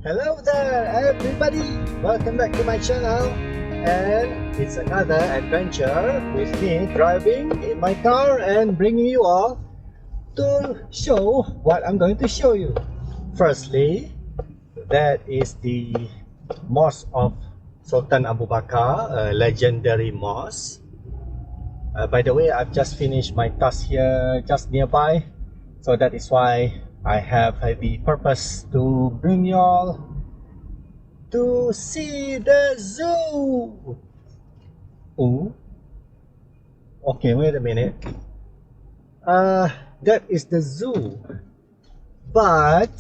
Hello there everybody, welcome back to my channel, and it's another adventure with me driving in my car and bringing you all to show what I'm going to show you. Firstly, that is the mosque of Sultan Abu Bakar, a legendary mosque. By the way, I've just finished my task here just nearby, so that is why I have the purpose to bring y'all to see the zoo. Oh, okay, wait a minute. That is the zoo, but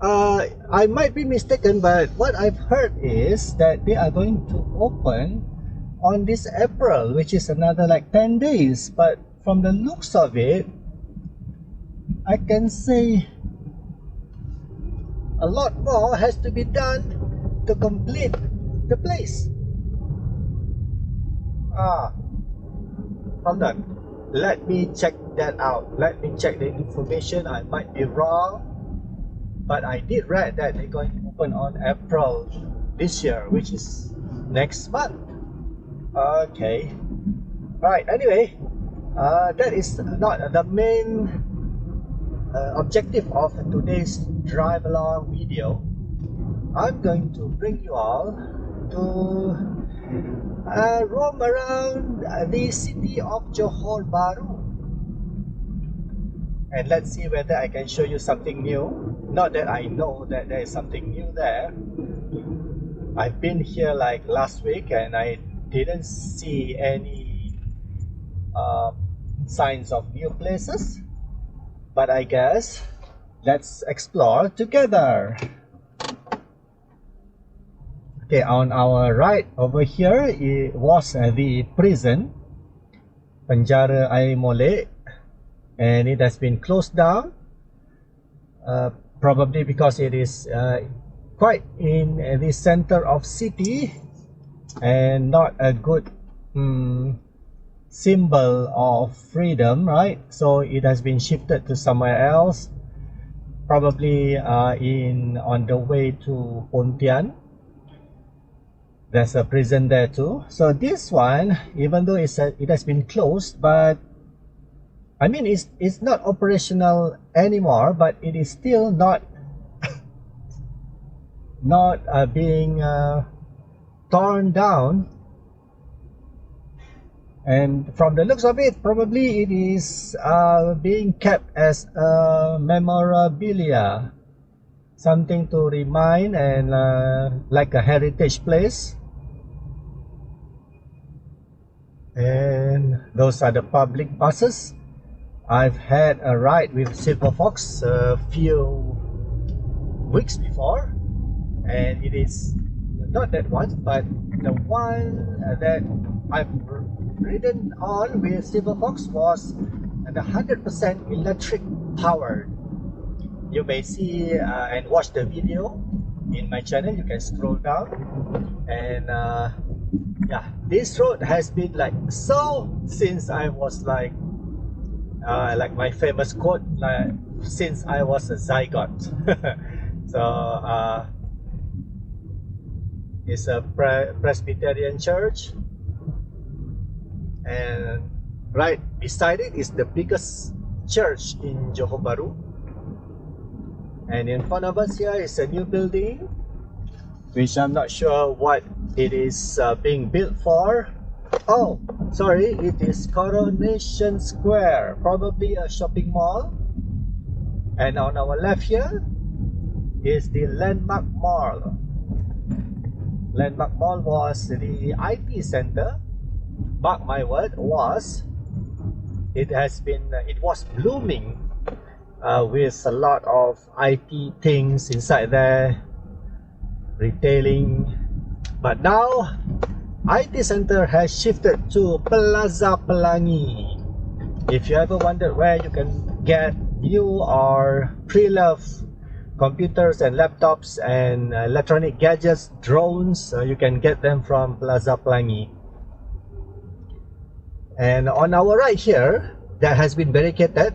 I might be mistaken, but what I've heard is that they are going to open on this April, which is another like 10 days. But from the looks of it, I can say a lot more has to be done to complete the place. Hold on. Let me check that out. Let me check the information. I might be wrong, but I did read that they're going to open on April this year, which is next month. Okay. Right. Anyway, that is not the main objective of today's drive along video. I'm going to bring you all to roam around the city of Johor Bahru, and let's see whether I can show you something new. Not that I know that there is something new there. I've been here like last week and I didn't see any signs of new places. But I guess let's explore together. Okay, on our right over here it was the prison, Penjara Air Molek, and it has been closed down, probably because it is quite in the center of city and not a good symbol of freedom, right? So it has been shifted to somewhere else, probably on the way to Pontian. There's a prison there too. So this one, even though it has been closed, but I mean it's not operational anymore, but it is still not being torn down. And from the looks of it, probably it is being kept as a memorabilia, something to remind, and like a heritage place. And those are the public buses. I've had a ride with Silver Fox a few weeks before, and it is not that one, but the one that I've ridden on with Silver Fox was the 100% electric powered. You may see and watch the video in my channel. You can scroll down, and yeah, this road has been like so since I was like my famous quote, like since I was a zygote. So it's a Presbyterian church, and right beside it is the biggest church in Johor Bahru, and in front of us here is a new building, which I'm not sure what it is being built for. Oh, sorry, it is Coronation Square, probably a shopping mall. And on our left here is the Landmark Mall. Landmark Mall was the IT center. Mark my word, it was blooming with a lot of IT things inside there, retailing. But now IT center has shifted to Plaza Pelangi. If you ever wondered where you can get new or pre-loved computers and laptops and electronic gadgets, drones, you can get them from Plaza Pelangi. And on our right here, that has been barricaded.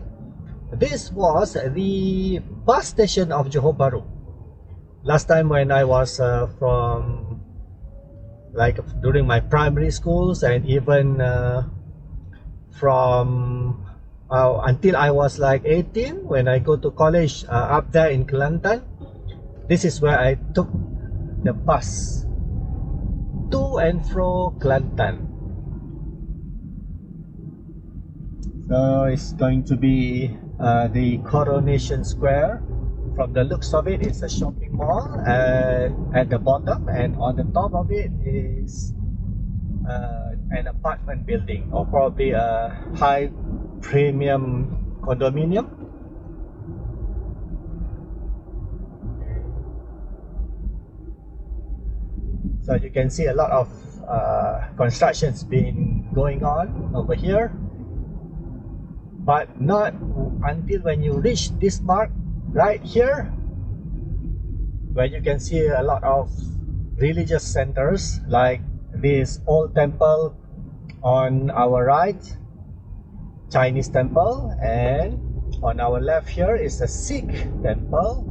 This was the bus station of Johor Bahru. last time when I was from like during my primary schools, and even from until I was like 18 when I go to college up there in Kelantan. This is where I took the bus to and fro Kelantan. So it's going to be the Coronation Square. From the looks of it, it's a shopping mall at the bottom, and on the top of it is an apartment building, or probably a high premium condominium. So you can see a lot of constructions been going on over here, but not until when you reach this mark right here, where you can see a lot of religious centers, like this old temple on our right, Chinese temple, and on our left here is a Sikh temple,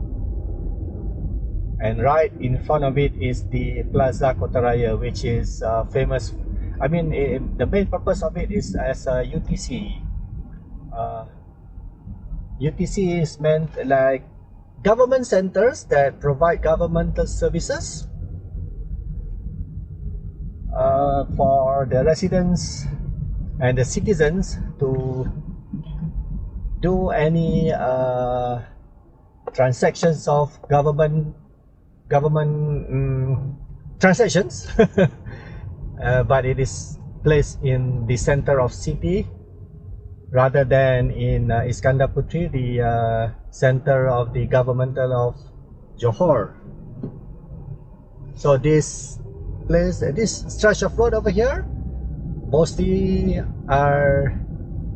and right in front of it is the Plaza Kotaraya, which is famous. I mean, the main purpose of it is as a UTC. UTC is meant like government centers that provide governmental services for the residents and the citizens to do any transactions of government transactions. But it is placed in the center of city rather than in Iskandar Putri, the center of the governmental of Johor. So this place, this stretch of road over here, mostly are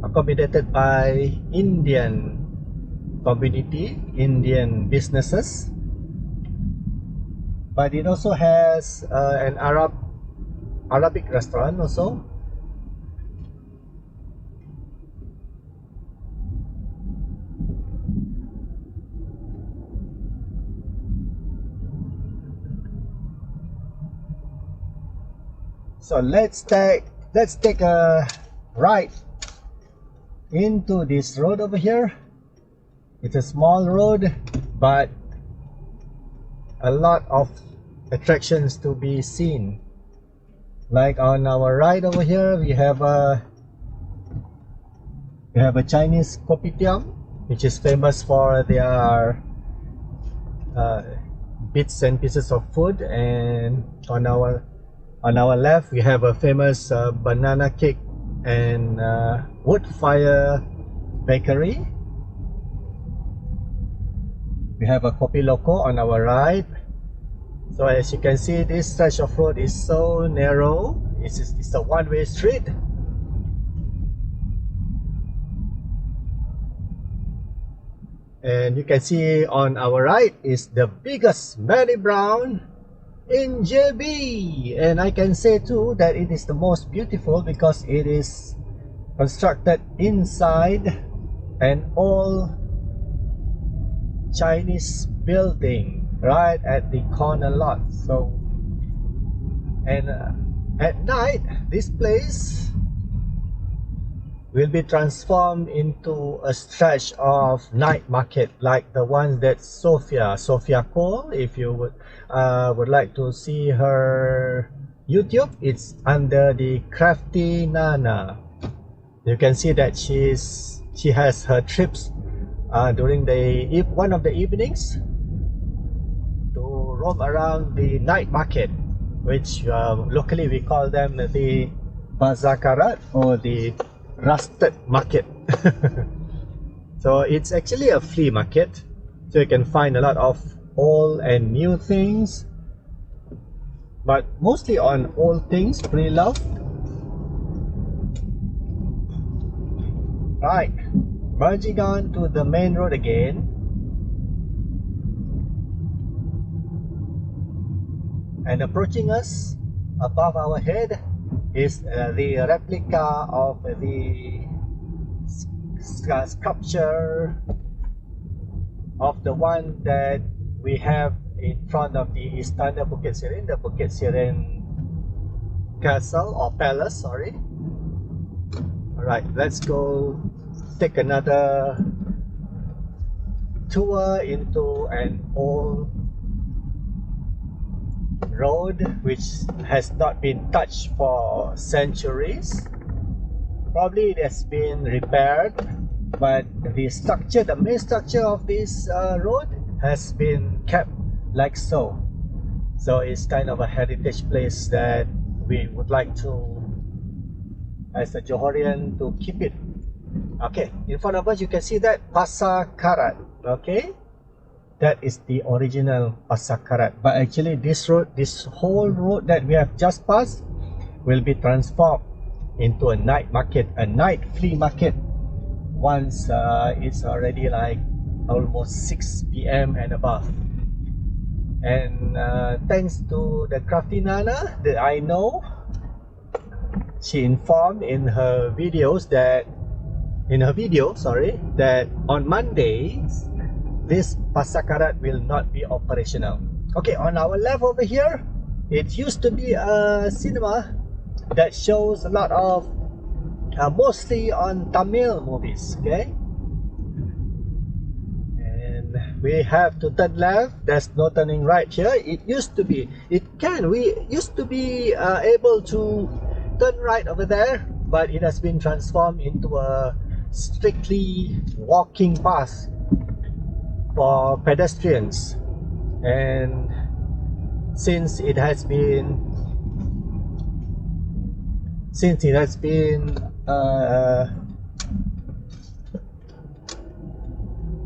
accommodated by Indian community, Indian businesses, but it also has an Arabic restaurant also. So let's take a right into this road over here. It's a small road, but a lot of attractions to be seen. Like on our right over here, we have a Chinese kopitiam, which is famous for their bits and pieces of food, and on our left we have a famous banana cake and wood fire bakery. We have a Kopi Loco on our right. So as you can see, this stretch of road is so narrow. It's a one-way street. And you can see on our right is the biggest Mary Brown in JB, and I can say too that it is the most beautiful because it is constructed inside an old Chinese building right at the corner lot. So, and at night this place will be transformed into a stretch of night market like the one that Sophia Cole, if you would like to see her YouTube, it's under the Crafty Nana. You can see that she has her trips during one of the evenings to roam around the night market, which locally we call them the Bazar Karat or the Rusted Market. So it's actually a flea market, so you can find a lot of old and new things, but mostly on old things, pre-loved. Right, merging on to the main road again, and approaching us above our head is the replica of the sculpture of the one that we have in front of the Istana Bukit Sirin, the Bukit Sirin Castle or Palace, sorry. Alright, let's go take another tour into an old road which has not been touched for centuries. Probably it has been repaired, but the structure, the main structure of this road has been kept like so. So it's kind of a heritage place that we would like to, as a Johorian, to keep it. Okay, in front of us you can see that Pasar Karat. Okay, that is the original Pasar Karat, but actually this road, this whole road that we have just passed, will be transformed into a night market, a night flea market, once it's already like almost 6 p.m. and above. And thanks to the crafty Nana that I know, she informed in her videos that, that on Mondays this Pasar Karat will not be operational. Okay, on our left over here, it used to be a cinema that shows a lot of mostly on Tamil movies. Okay, and we have to turn left. There's no turning right here. It used to be, we used to be able to turn right over there, but it has been transformed into a strictly walking path for pedestrians. And since it has been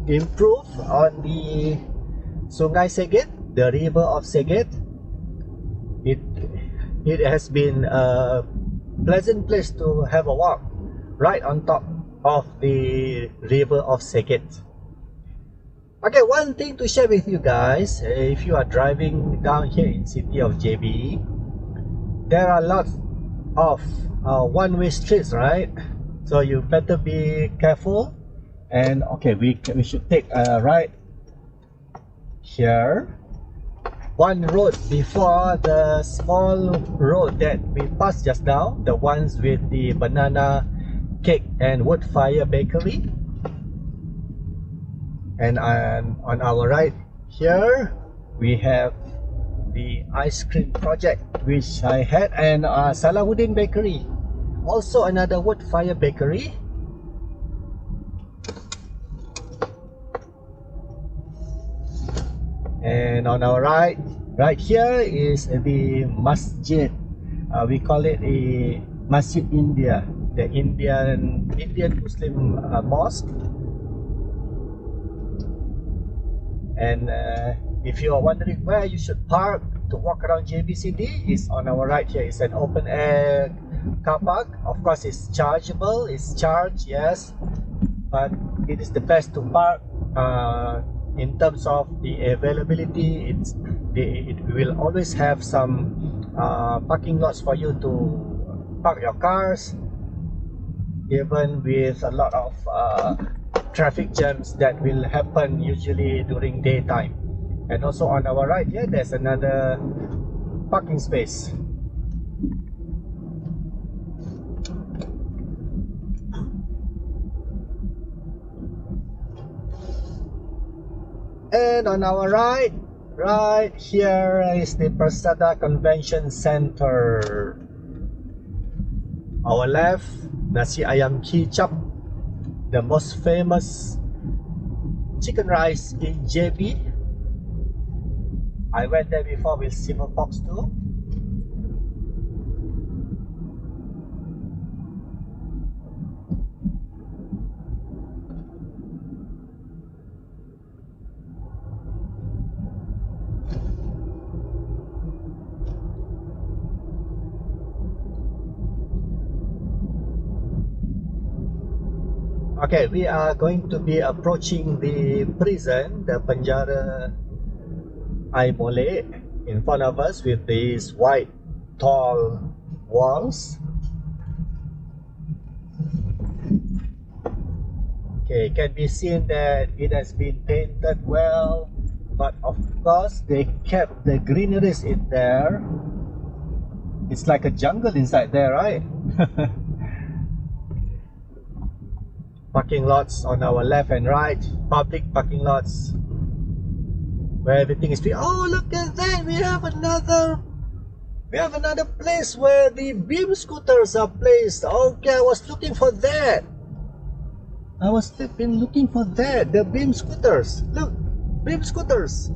improved on the Sungai Segit, the river of Segit, it has been a pleasant place to have a walk right on top of the river of Segit. Okay, one thing to share with you guys, if you are driving down here in city of JB, there are lots of one-way streets, right? So you better be careful. And okay, we should take a right here. One road before the small road that we passed just now, the ones with the banana cake and wood fire bakery. And on our right here, we have the ice cream project which I had, and Salahuddin Bakery, also another wood fire bakery. And on our right here is the masjid. We call it a Masjid India, the Indian Muslim mosque. And if you are wondering where you should park to walk around JBCD, is on our right here. It's an open air car park. Of course, it's chargeable. It's charged, yes, but it is the best to park. In terms of the availability, it will always have some parking lots for you to park your cars, even with a lot of traffic jams that will happen usually during daytime. And also on our right here, there's another parking space. And on our right here is the Persada Convention Center. Our left, Nasi Ayam Kicap, the most famous chicken rice in JB. I went there before with Silver Fox too. Okay, we are going to be approaching the prison, the Penjara Aimole, in front of us with these white tall walls. Okay, it can be seen that it has been painted well but of course they kept the greeneries in there. It's like a jungle inside there, right? Parking lots on our left and right, public parking lots where everything is free. Oh, look at that! We have another place where the beam scooters are placed. Okay, I was looking for that. The beam scooters. Look, beam scooters.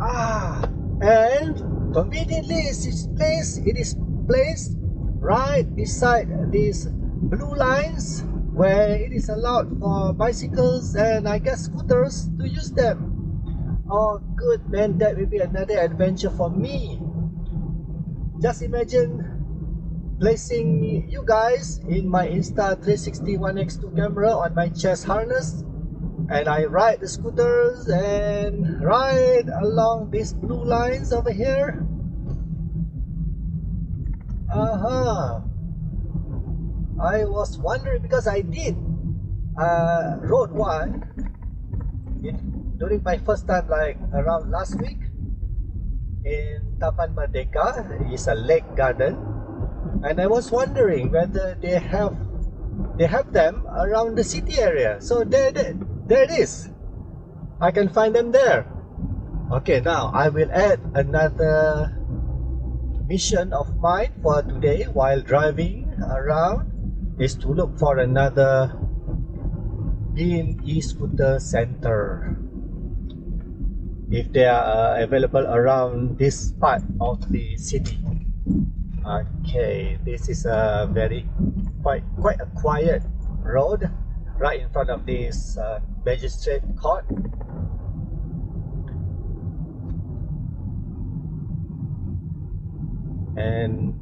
And conveniently it is placed right beside these blue lines where it is allowed for bicycles and I guess scooters to use them. Oh, good man, that will be another adventure for me. Just imagine placing you guys in my Insta360 1x2 camera on my chest harness, and I ride the scooters and ride along these blue lines over here. I was wondering because I did rode one during my first time, like around last week in Taman Merdeka. It's a lake garden, and I was wondering whether they have them around the city area. So there it is. I can find them there. Okay, now I will add another mission of mine for today while driving around is to look for another beam e-scooter center if they are available around this part of the city. Okay, this is a quite a quiet road right in front of this magistrate court. And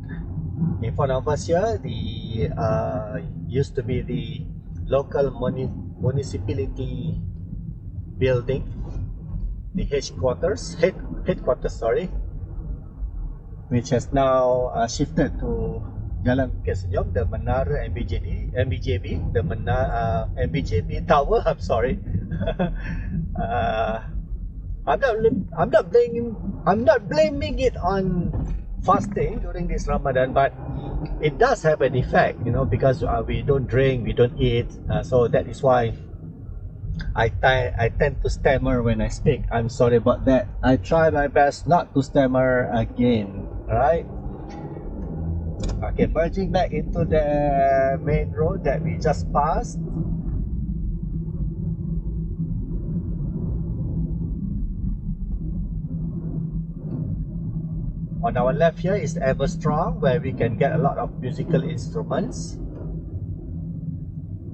in front of us here, the used to be the local municipality building, the headquarters, sorry, which has now shifted to Jalan Bukit Senyum, the Menara MBJB, the MBJB Tower. I'm sorry. I'm not blaming it on fasting during this Ramadan, but it does have an effect, you know, because we don't drink, we don't eat, so that is why I tend to stammer when I speak. I'm sorry about that. I try my best not to stammer again. Alright? Okay, merging back into the main road that we just passed. On our left here is Everstrong, where we can get a lot of musical instruments.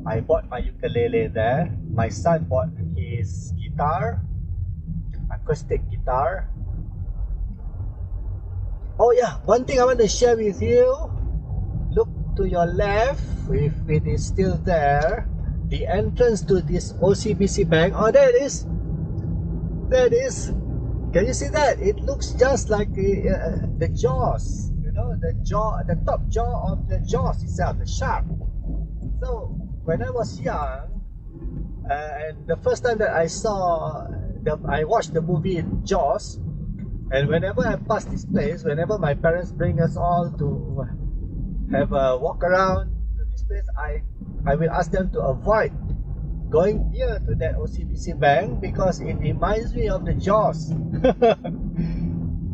I bought my ukulele there. My son bought his guitar, acoustic guitar. Oh yeah, one thing I want to share with you. Look to your left, if it is still there, the entrance to this OCBC bank. Oh, there it is. There it is. Can you see that? It looks just like the jaws, you know, the top jaw of the jaws itself, the shark. So when I was young, and the first time that I watched the movie Jaws, and whenever I pass this place, whenever my parents bring us all to have a walk around to this place, I will ask them to avoid going near to that OCBC bank because it reminds me of the Jaws.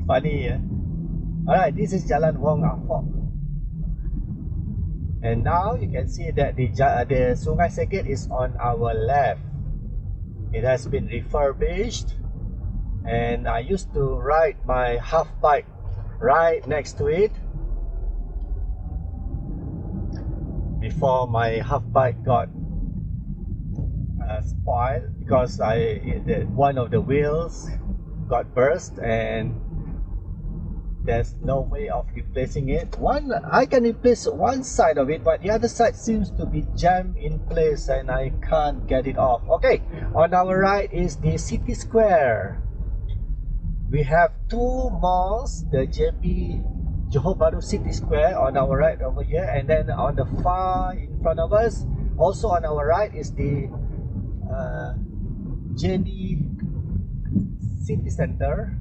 Funny, eh? Alright, this is Jalan Wong Afok. And now you can see that the Sungai Sekit is on our left. It has been refurbished, and I used to ride my half bike right next to it before my half bike got spoiled because one of the wheels got burst and there's no way of replacing it. I can replace one side of it, but the other side seems to be jammed in place and I can't get it off. Okay, on our right is the city square. We have two malls, the Johor Bahru City Square on our right over here, and then on the far in front of us, also on our right, is the JB city center,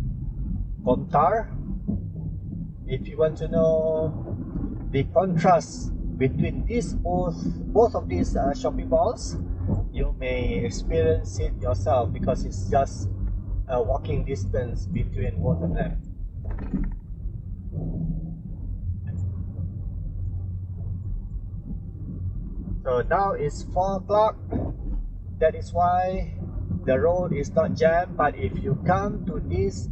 Kontar. If you want to know the contrast between both of these shopping malls, you may experience it yourself because it's just a walking distance between both of them. So now it's 4 o'clock. That is why the road is not jammed. But if you come to this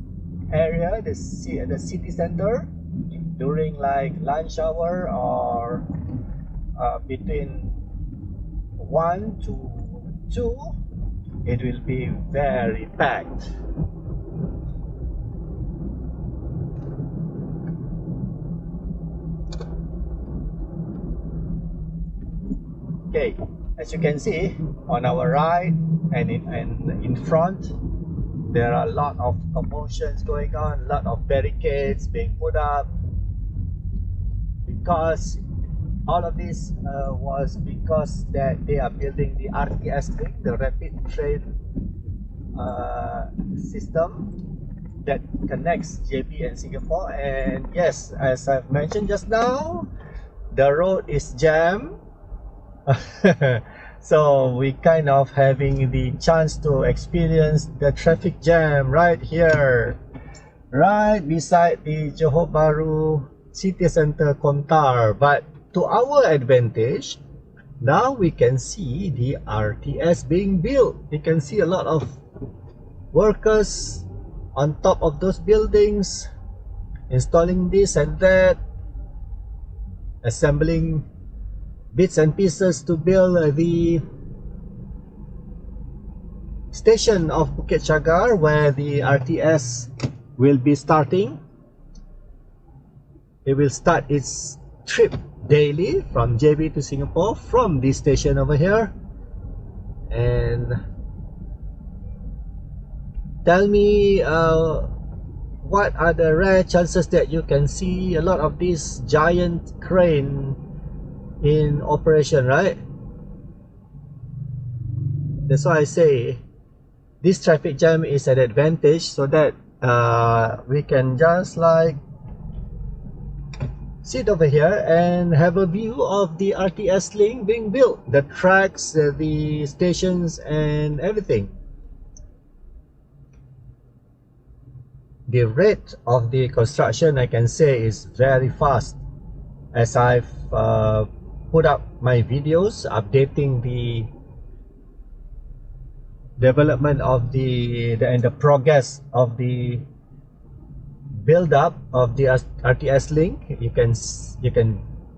area, the city center, during like lunch hour or between 1 to 2, it will be very packed. Okay, as you can see on our right and in front, there are a lot of commotions going on, a lot of barricades being put up, because all of this was because that they are building the RTS link, the rapid train system that connects JB and Singapore. And yes, as I've mentioned just now, the road is jammed. So we kind of having the chance to experience the traffic jam right here, right beside the Johor Bahru City Center, Kontar. But to our advantage, now we can see the RTS being built. You can see a lot of workers on top of those buildings, installing this and that, assembling bits and pieces to build the station of Bukit Chagar, where the RTS will be starting. It will start its trip daily from JB to Singapore from this station over here. And tell me, what are the rare chances that you can see a lot of these giant crane in operation, right? That's why I say this traffic jam is an advantage, so that we can just like sit over here and have a view of the RTS link being built, the tracks, the stations and everything. The rate of the construction, I can say, is very fast, as I've put up my videos updating the development of the progress of the build up of the RTS link. You can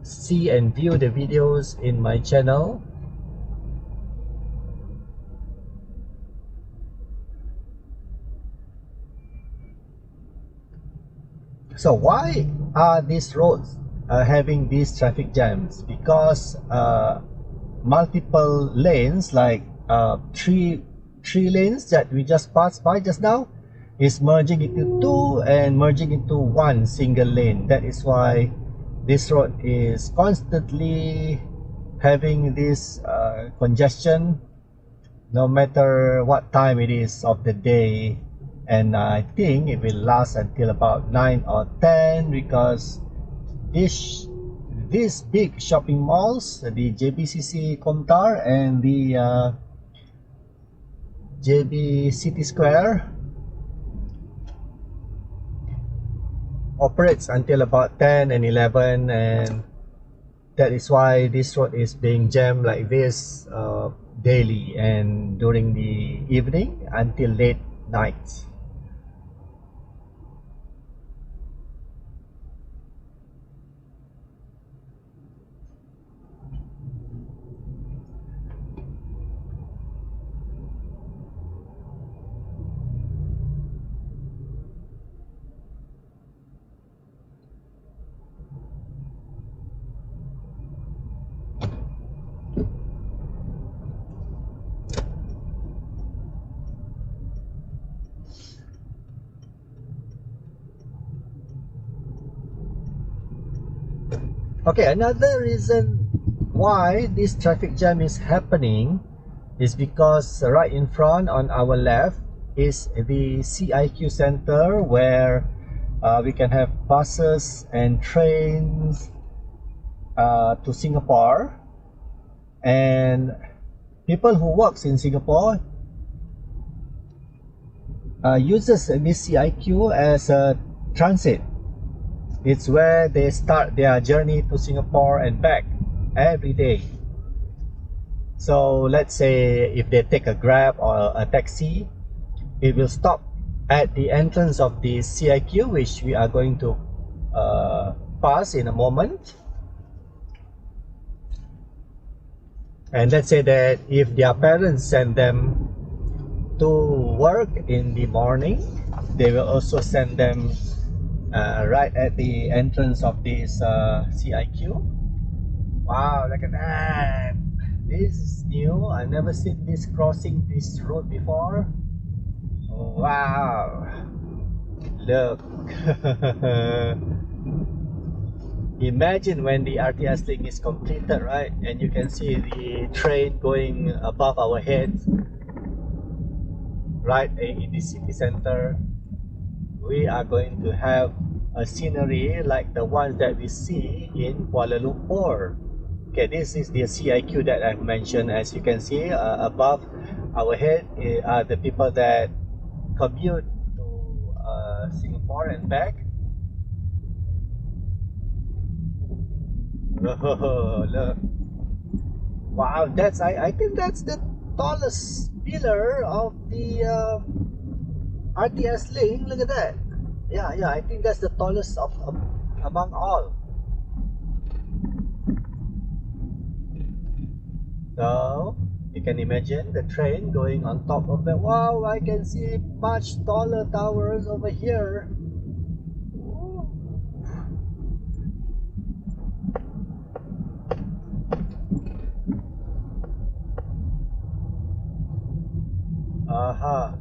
see and view the videos in my channel. So why are these roads having these traffic jams? Because multiple lanes, like three lanes that we just passed by just now, is merging into 2 and merging into 1 single lane. That is why this road is constantly having this congestion, no matter what time it is of the day. And I think it will last until about 9 or 10, because these big shopping malls, the JBCC Kontar and the JB City Square, operates until about 10 and 11, and that is why this road is being jammed like this daily and during the evening until late night. Okay, another reason why this traffic jam is happening is because right in front on our left, is the CIQ center where we can have buses and trains to Singapore, and people who works in Singapore uses this CIQ as a transit. It's where they start their journey to Singapore and back every day. So let's say if they take a Grab or a taxi, it will stop at the entrance of the CIQ, which we are going to pass in a moment. And let's say that if their parents send them to work in the morning, they will also send them right at the entrance of this CIQ. Wow, look at that! This is new. I've never seen this crossing this road before. Wow! Look. Imagine when the RTS link is completed, right? And you can see the train going above our heads, right in the city center. We are going to have a scenery like the ones that we see in Kuala Lumpur. Okay, this is the CIQ that I've mentioned. As you can see, above our head are the people that commute to Singapore and back. Oh, look. Wow, that's I think that's the tallest pillar of the RTS link. Look at that. Yeah, I think that's the tallest of among all. So you can imagine the train going on top of that. Wow, I can see much taller towers over here.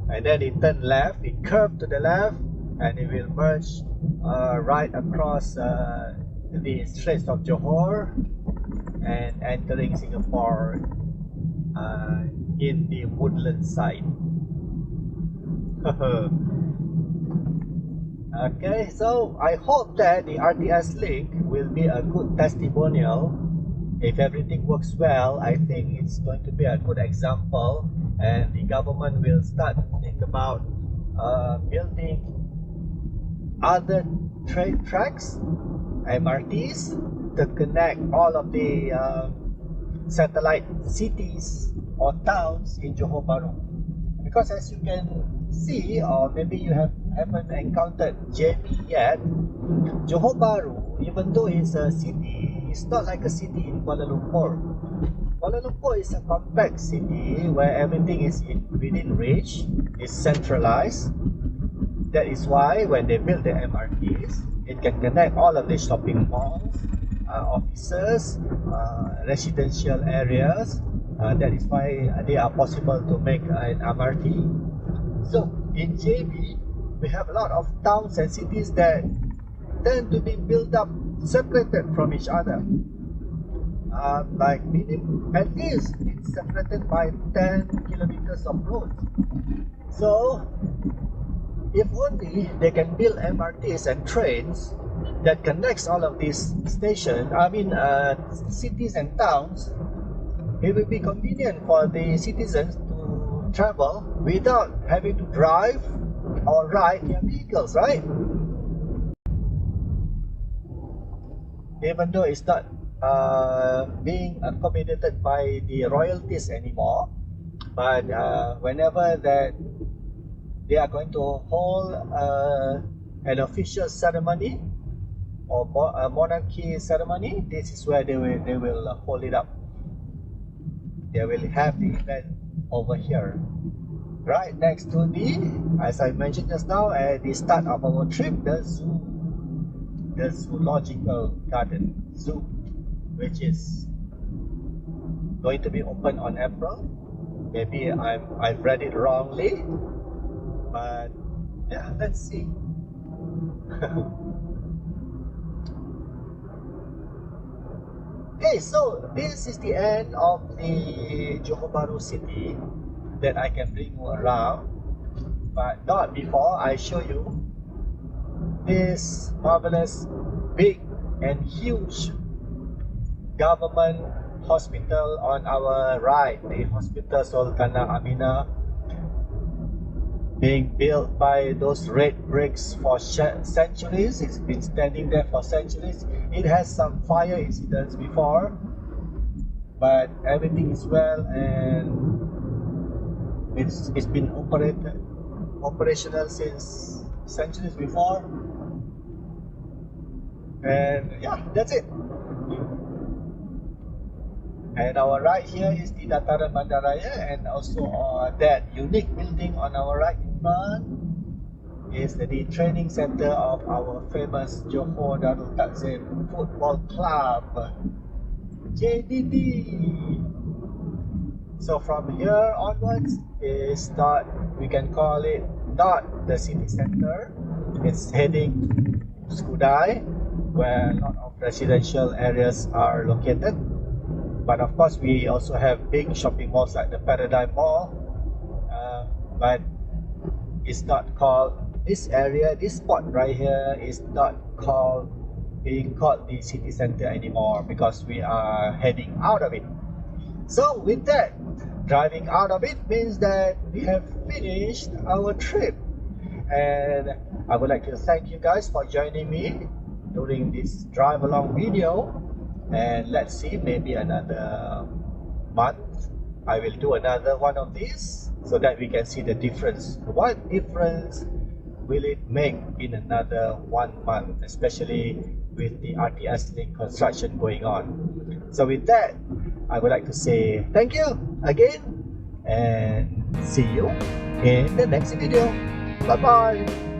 And then it turn left, it curved to the left, and it will merge right across the Straits of Johor and entering Singapore in the woodland side. Okay, so I hope that the RTS link will be a good testimonial. If everything works well, I think it's going to be a good example, and the government will start to think about building other train tracks, MRTs, to connect all of the satellite cities or towns in Johor Bahru. Because as you can see, or maybe you haven't encountered JB yet, Johor Bahru, even though it's a city, it's not like a city in Kuala Lumpur. Kuala Lumpur is a compact city where everything is within reach, is centralized. That is why when they build the MRTs, it can connect all of the shopping malls, offices, residential areas. That is why they are possible to make an MRT. So in JB, we have a lot of towns and cities that tend to be built up separated from each other. Like at least it's separated by 10 kilometers of road. So if only they can build MRTs and trains that connects all of these stations, cities and towns, it will be convenient for the citizens to travel without having to drive or ride their vehicles, right? Even though it's not being accommodated by the royalties anymore, but whenever that they are going to hold an official ceremony or a monarchy ceremony, this is where they will hold it up. They will have the event over here, right next to the, as I mentioned just now at the start of our trip, the zoological garden zoo, which is going to be open on April. Maybe I've read it wrongly, but yeah, let's see. Okay, so this is the end of the Johor Bahru City that I can bring you around. but not before I show you this marvelous, big and huge government hospital on our right, the Hospital Sultanah Aminah, being built by those red bricks for centuries. It's been standing there for centuries. It has some fire incidents before, but everything is well, and it's been operational since centuries before. And yeah, that's it. And our right here is the Dataran Bandaraya, and also that unique building on our right in front is the training center of our famous Johor Darul Takzim Football Club, JDT. So from here onwards is not, we can call it not the city center. It's heading to Skudai, where a lot of residential areas are located. But of course, we also have big shopping malls like the Paradigm Mall. But it's not called, this area, this spot right here is not being called the city center anymore, because we are heading out of it. So with that, driving out of it means that we have finished our trip. And I would like to thank you guys for joining me during this drive along video. And let's see, maybe another month I will do another one of these, so that we can see the difference. What difference will it make in another 1 month, especially with the RTS link construction going on? So with that, I would like to say thank you again, and see you in the next video. Bye bye.